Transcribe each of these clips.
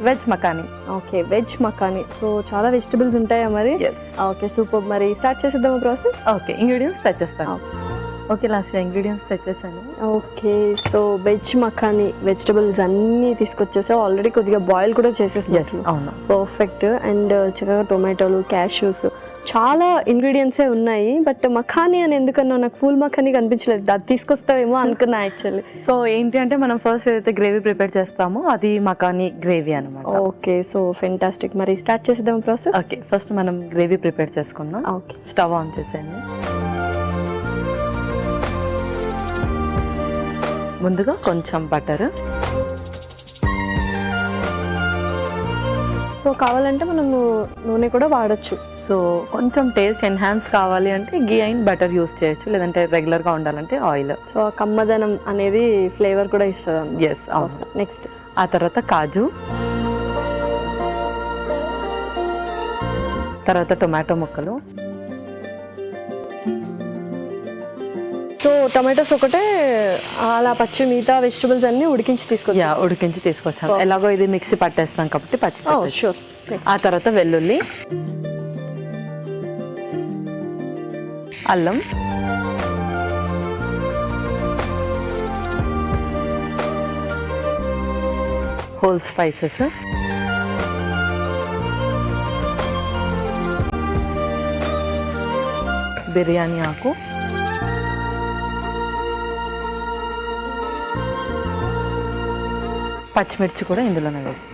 Veg makhani. Okay, veg makhani. So చాలా vegetables ఉంటాయా మరి? Okay, super. మరి స్టార్ట్ చేసేద్దామా ప్రాసెస్? ఓకే, ఇంగ్రీడియంట్స్ తెచ్చేస్తాను. ఓకే, లాస్ట్ ఇంగ్రీడియంట్స్ తెచ్చేసాను. Okay, so veg makhani vegetables అన్నీ తీసుకొచ్చేసావు. ఆల్రెడీ కొద్దిగా బాయిల్ కూడా చేసేసాను. అవును, పర్ఫెక్ట్. అండ్ చక్కగా టొమాటోలు, క్యాష్యూస్, చాలా ఇంగ్రీడియంట్సే ఉన్నాయి. బట్ మఖానీ అని ఎందుకన్నా నాకు ఫుల్ మఖానీ కనిపించలేదు. అది తీసుకొస్తావేమో అనుకున్నా యాక్చువల్లీ. సో ఏంటి అంటే మనం ఫస్ట్ ఏదైతే గ్రేవీ ప్రిపేర్ చేస్తామో అది మఖానీ గ్రేవీ అనమాట. Okay, so fantastic. మరి స్టార్ట్ చేసేద్దాం ప్రాసెస్. ఓకే, ఫస్ట్ మనం గ్రేవీ ప్రిపేర్ చేసుకుందాం. ఓకే, స్టవ్ ఆన్ చేసేయండి. ముందుగా కొంచెం బటర్. సో కావాలంటే మనము నూనె కూడా వాడచ్చు. సో కొంచెం టేస్ట్ ఎన్హాన్స్ కావాలి అంటే గీ అండ్ బటర్ యూస్ చేయొచ్చు, లేదంటే రెగ్యులర్గా ఉండాలంటే ఆయిల్. సో ఆ కమ్మదనం అనేది ఫ్లేవర్ కూడా ఇస్తుంది. ఎస్, అవును. నెక్స్ట్ ఆ తర్వాత కాజు, తర్వాత టొమాటో ముక్కలు. సో టొమాటోస్ ఒకటే అలా పచ్చి, మిగతా వెజిటబుల్స్ అన్ని ఉడికించి తీసుకొచ్చాను. ఎలాగో ఇది మిక్సీ పట్టేస్తాం కాబట్టి పచ్చి. షూర్. ఆ తర్వాత వెల్లుల్లి, అల్లం, హోల్ స్పైసెస్, బిర్యానీ ఆకు, పచ్చిమిర్చి కూడా ఇందులోనే వేసి.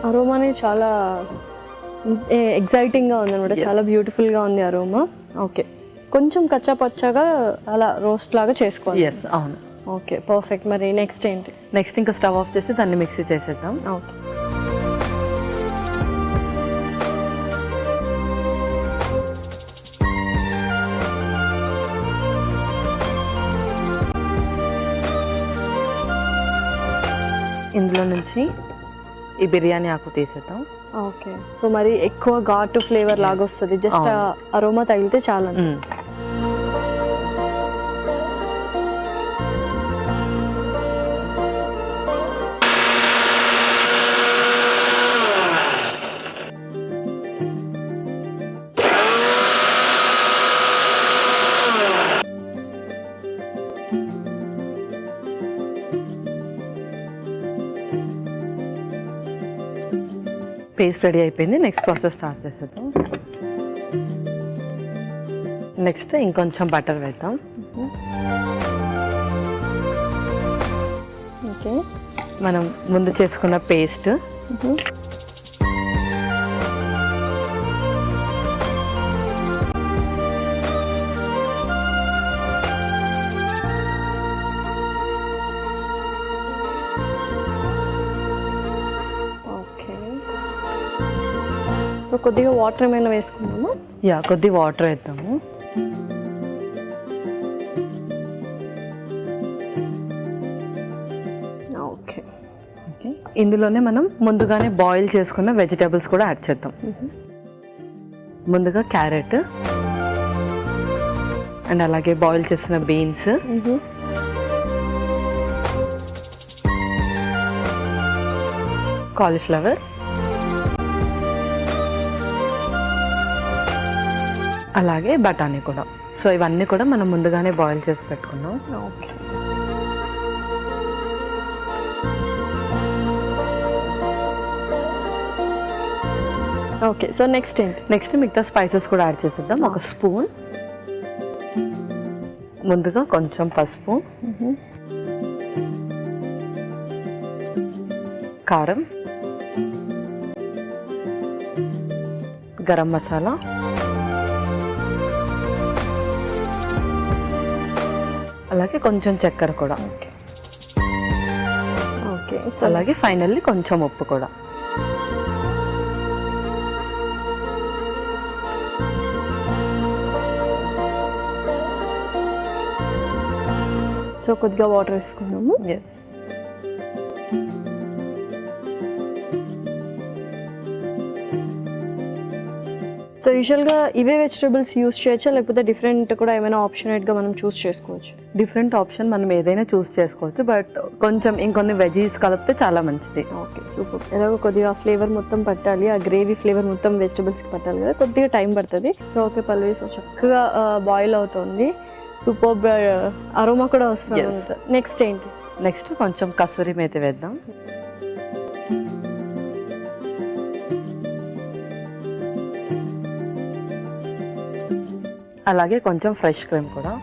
అరోమాని చాలా ఎగ్జైటింగ్గా ఉంది అనమాట. చాలా బ్యూటిఫుల్గా ఉంది అరోమా. ఓకే, కొంచెం కచ్చా పచ్చాగా అలా రోస్ట్ లాగా చేసుకోవాలి. ఎస్, అవును. Okay, perfect. మరి నెక్స్ట్ ఏంటి? నెక్స్ట్ ఇంకా స్టవ్ ఆఫ్ చేసి దాన్ని మిక్సీ చేసేద్దాం. ఓకే, ఇందులో నుంచి ఈ బిర్యానీ ఆకు తీసేద్దాం. ఓకే. సో మరి ఎక్కువ ఘాటు ఫ్లేవర్ లాగా వస్తుంది. జస్ట్ అరోమా తగిలితే చాలా. పేస్ట్ రెడీ అయిపోయింది. నెక్స్ట్ ప్రాసెస్ స్టార్ట్ చేసేద్దాం. నెక్స్ట్ ఇంకొంచెం బటర్ వేద్దాం. ఓకే, మనం ముందు చేసుకున్న పేస్ట్, సో కొద్దిగా వాటర్ ఏమైనా వేసుకున్నాము. కొద్ది వాటర్ వేద్దాము. Okay, okay. ఇందులోనే మనం ముందుగానే బాయిల్ చేసుకున్న వెజిటేబుల్స్ కూడా యాడ్ చేద్దాం. ముందుగా క్యారెట్ అండ్ అలాగే బాయిల్ చేసిన బీన్స్, కాలీఫ్లవర్, అలాగే బఠానీ కూడా. సో ఇవన్నీ కూడా మనం ముందుగానే బాయిల్ చేసి పెట్టుకున్నాం. Okay, okay. సో నెక్స్ట్ ఏంటి? నెక్స్ట్ మిగతా స్పైసెస్ కూడా యాడ్ చేసేద్దాం. ఒక స్పూన్ ముందుగా కొంచెం పసుపు, కారం, గరం మసాలా, అలాగే కొంచెం చక్కెర కూడా. ఓకే, సో అలాగే ఫైనల్లీ కొంచెం ఉప్పు కూడా. సో కొద్దిగా వాటర్ వేసుకున్నాము. ఎస్, సో యూజువల్గా ఇవే వెజిటబుల్స్ యూస్ చేయొచ్చా, లేకపోతే డిఫరెంట్ కూడా ఏమైనా ఆప్షనేట్గా మనం చూస్ చేసుకోవచ్చు? డిఫరెంట్ ఆప్షన్ మనం ఏదైనా చూస్ చేసుకోవచ్చు, బట్ కొంచెం ఇంకొన్ని వెజీస్ కలిపితే చాలా మంచిది. Okay, super. ఎలాగో కొద్దిగా ఫ్లేవర్ మొత్తం పట్టాలి, ఆ గ్రేవీ ఫ్లేవర్ మొత్తం వెజిటబుల్స్కి పట్టాలి కదా, కొద్దిగా టైం పడుతుంది. సో ఓకే పల్లవి, సో చక్కగా బాయిల్ అవుతుంది, సూపర్ అరోమా కూడా వస్తుంది. నెక్స్ట్ ఏంటి? నెక్స్ట్ కొంచెం కసూరి మేతి వేద్దాం. అలాగే కొంచెం ఫ్రెష్ క్రీమ్ కూడా.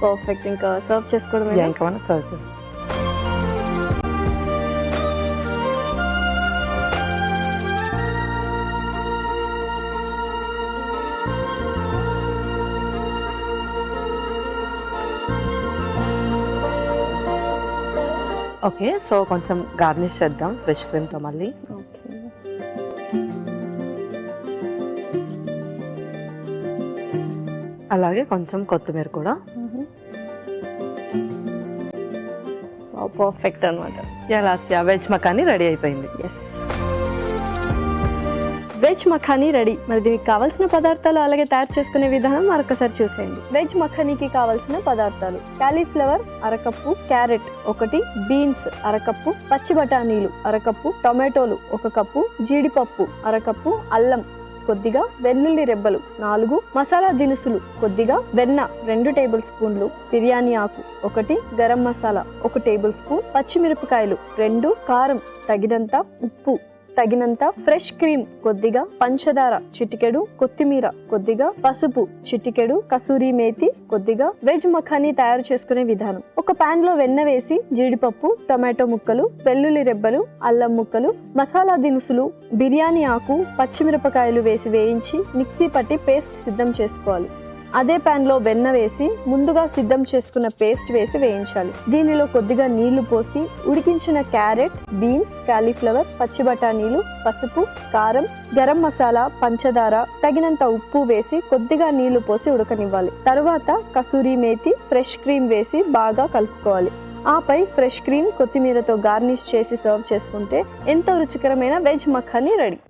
పర్ఫెక్ట్, ఇంకా సర్వ్ చేసుకోవడం. ఇంకా మనం సర్వ్ చేస్తాం. ఓకే, సో కొంచెం గార్నిష్ చేద్దాం ఫ్రెష్ క్రీమ్తో మళ్ళీ. అలాగే కొంచెం కొత్తిమీర కూడా. పర్ఫెక్ట్ అనమాట. వెజ్ మఖానీ రెడీ అయిపోయింది. Yes, veg makhani ready. మరి దీనికి కావాల్సిన పదార్థాలు అలాగే తయారు చేసుకునే విధానం మరొకసారి చూసేయండి. వెజ్ మఖానీకి కావాల్సిన పదార్థాలు: కాలీఫ్లవర్ అరకప్పు, క్యారెట్ 1, బీన్స్ అరకప్పు, పచ్చి బఠానీలు అరకప్పు, టొమాటోలు 1 కప్పు, జీడిపప్పు అరకప్పు, అల్లం కొద్దిగా, వెల్లుల్లి రెబ్బలు 4, మసాలా దినుసులు కొద్దిగా, వెన్న 2 టేబుల్ స్పూన్లు, బిర్యానీ ఆకు 1, గరం మసాలా 1 టేబుల్ స్పూన్, పచ్చిమిరపకాయలు 2, కారం తగినంత, ఉప్పు తగినంత, ఫ్రెష్ క్రీమ్ కొద్దిగా, పంచదార చిటికెడు, కొత్తిమీర కొద్దిగా, పసుపు చిటికెడు, కసూరి మేతి కొద్దిగా. వెజ్ మఖానీ తయారు చేసుకునే విధానం: ఒక పాన్ లో వెన్న వేసి జీడిపప్పు, టొమాటో ముక్కలు, వెల్లుల్లి రెబ్బలు, అల్లం ముక్కలు, మసాలా దినుసులు, బిర్యానీ ఆకు, పచ్చిమిరపకాయలు వేసి వేయించి మిక్సీ పట్టి పేస్ట్ సిద్ధం చేసుకోవాలి. అదే పాన్ లో వెన్న వేసి ముందుగా సిద్ధం చేసుకున్న పేస్ట్ వేసి వేయించాలి. దీనిలో కొద్దిగా నీళ్లు పోసి ఉడికించిన క్యారెట్, బీన్స్, కాలీఫ్లవర్, పచ్చి బఠానీలు, పసుపు, కారం, గరం మసాలా, పంచదార, తగినంత ఉప్పు వేసి కొద్దిగా నీళ్లు పోసి ఉడకనివ్వాలి. తరువాత కసూరి మేతి, ఫ్రెష్ క్రీమ్ వేసి బాగా కలుపుకోవాలి. ఆపై ఫ్రెష్ క్రీమ్, కొత్తిమీరతో గార్నిష్ చేసి సర్వ్ చేసుకుంటే ఎంతో రుచికరమైన వెజ్ మఖానీ రెడీ.